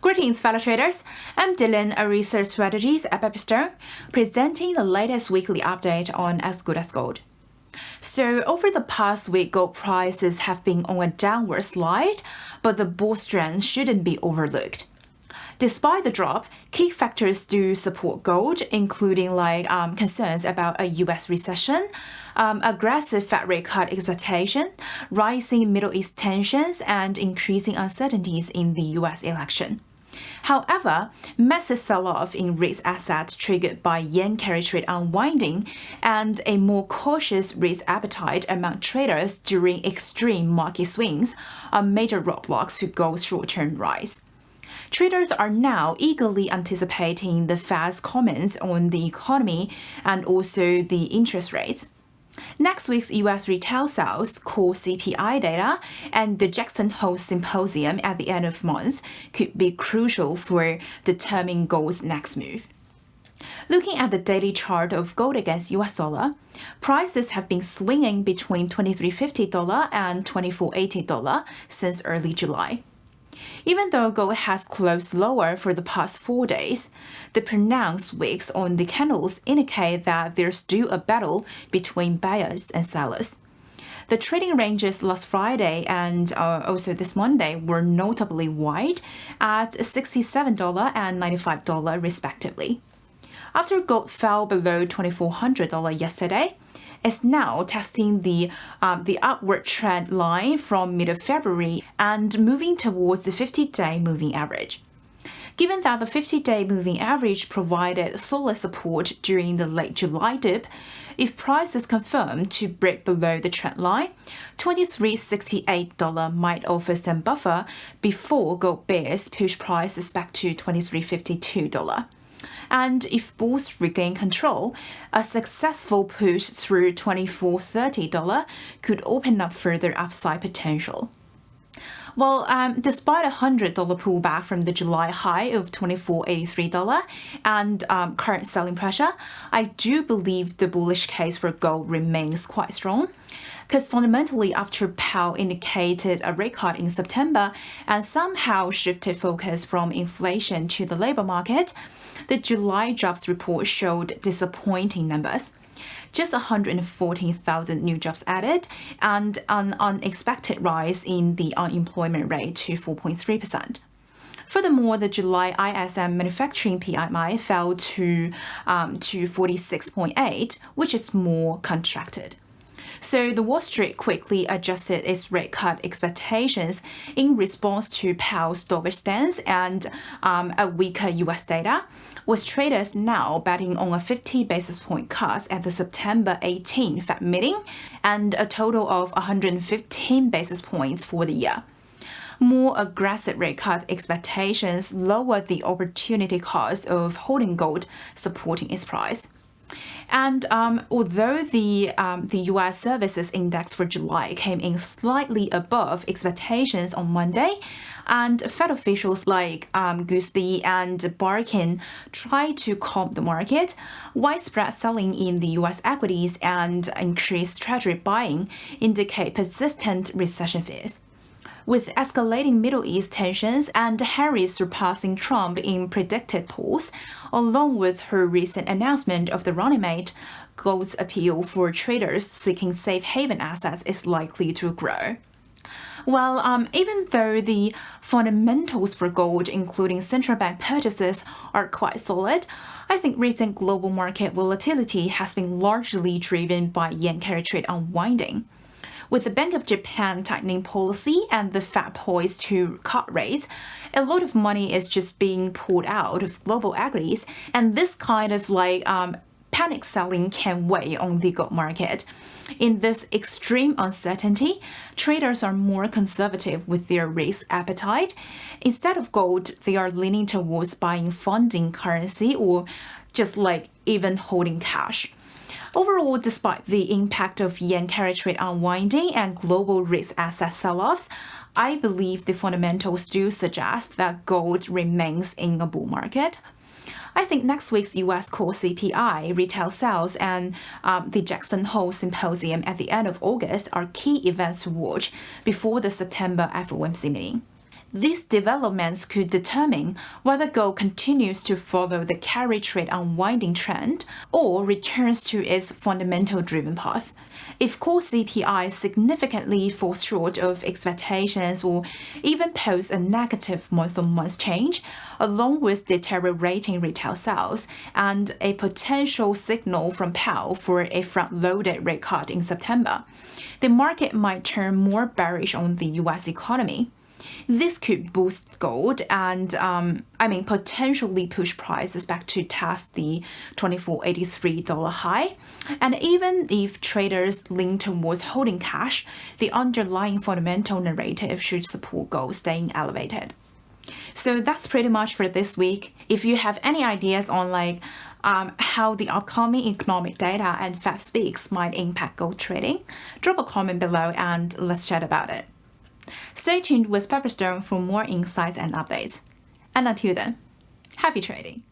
Greetings, fellow traders. I'm Dylan, a research strategist at Pepperstone, presenting the latest weekly update on As Good as Gold. So over the past week, gold prices have been on a downward slide, but the bull strength shouldn't be overlooked. Despite the drop, key factors do support gold, including concerns about a U.S. recession, aggressive Fed rate cut expectation, rising Middle East tensions, and increasing uncertainties in the U.S. election. However, massive sell-off in risk assets triggered by yen carry trade unwinding and a more cautious risk appetite among traders during extreme market swings are major roadblocks to gold's short-term rise. Traders are now eagerly anticipating the Fed's comments on the economy and also the interest rates. Next week's U.S. retail sales, core CPI data, and the Jackson Hole Symposium at the end of the month could be crucial for determining gold's next move. Looking at the daily chart of gold against US dollar, prices have been swinging between $23.50 and $24.80 since early July. Even though gold has closed lower for the past 4 days, the pronounced wicks on the candles indicate that there's still a battle between buyers and sellers. The trading ranges last Friday and also this Monday were notably wide at $67 and $95 respectively. After gold fell below $2,400 yesterday, is now testing the upward trend line from mid-February and moving towards the 50-day moving average. Given that the 50-day moving average provided solid support during the late July dip, if prices confirm to break below the trend line, $23.68 might offer some buffer before gold bears push prices back to $23.52. And if bulls regain control, a successful push through $24.30 could open up further upside potential. Well, despite a $100 pullback from the July high of $24.83 and current selling pressure, I do believe the bullish case for gold remains quite strong. Because fundamentally, after Powell indicated a rate cut in September and somehow shifted focus from inflation to the labor market, the July jobs report showed disappointing numbers. Just 114,000 new jobs added and an unexpected rise in the unemployment rate to 4.3%. Furthermore, the July ISM manufacturing PMI fell to 46.8, which is more contracted. So the Wall Street quickly adjusted its rate cut expectations in response to Powell's dovish stance and a weaker U.S. data, with traders now betting on a 50 basis point cut at the September 18 Fed meeting and a total of 115 basis points for the year. More aggressive rate cut expectations lower the opportunity cost of holding gold, supporting its price. And although the U.S. Services Index for July came in slightly above expectations on Monday, and Fed officials like Gooseby and Barkin tried to calm the market, widespread selling in the U.S. equities and increased treasury buying indicate persistent recession fears. With escalating Middle East tensions and Harris surpassing Trump in predicted polls, along with her recent announcement of the running mate, gold's appeal for traders seeking safe haven assets is likely to grow. Well, even though the fundamentals for gold, including central bank purchases, are quite solid, I think recent global market volatility has been largely driven by yen carry trade unwinding. With the Bank of Japan tightening policy and the Fed poised to cut rates, a lot of money is just being pulled out of global equities, and this kind of panic selling can weigh on the gold market. In this extreme uncertainty, traders are more conservative with their risk appetite. Instead of gold, they are leaning towards buying funding currency or just even holding cash. Overall, despite the impact of yen carry trade unwinding and global risk asset sell-offs, I believe the fundamentals do suggest that gold remains in a bull market. I think next week's U.S. core CPI, retail sales, and the Jackson Hole Symposium at the end of August are key events to watch before the September FOMC meeting. These developments could determine whether gold continues to follow the carry trade unwinding trend or returns to its fundamental-driven path. If core CPI significantly falls short of expectations or even posts a negative month-on-month change, along with deteriorating retail sales and a potential signal from Powell for a front-loaded rate cut in September, the market might turn more bearish on the US economy. This could boost gold and, potentially push prices back to test the $24.83 high. And even if traders lean towards holding cash, the underlying fundamental narrative should support gold staying elevated. So that's pretty much for this week. If you have any ideas on how the upcoming economic data and Fed speaks might impact gold trading, drop a comment below and let's chat about it. Stay tuned with Pepperstone for more insights and updates. And until then, happy trading!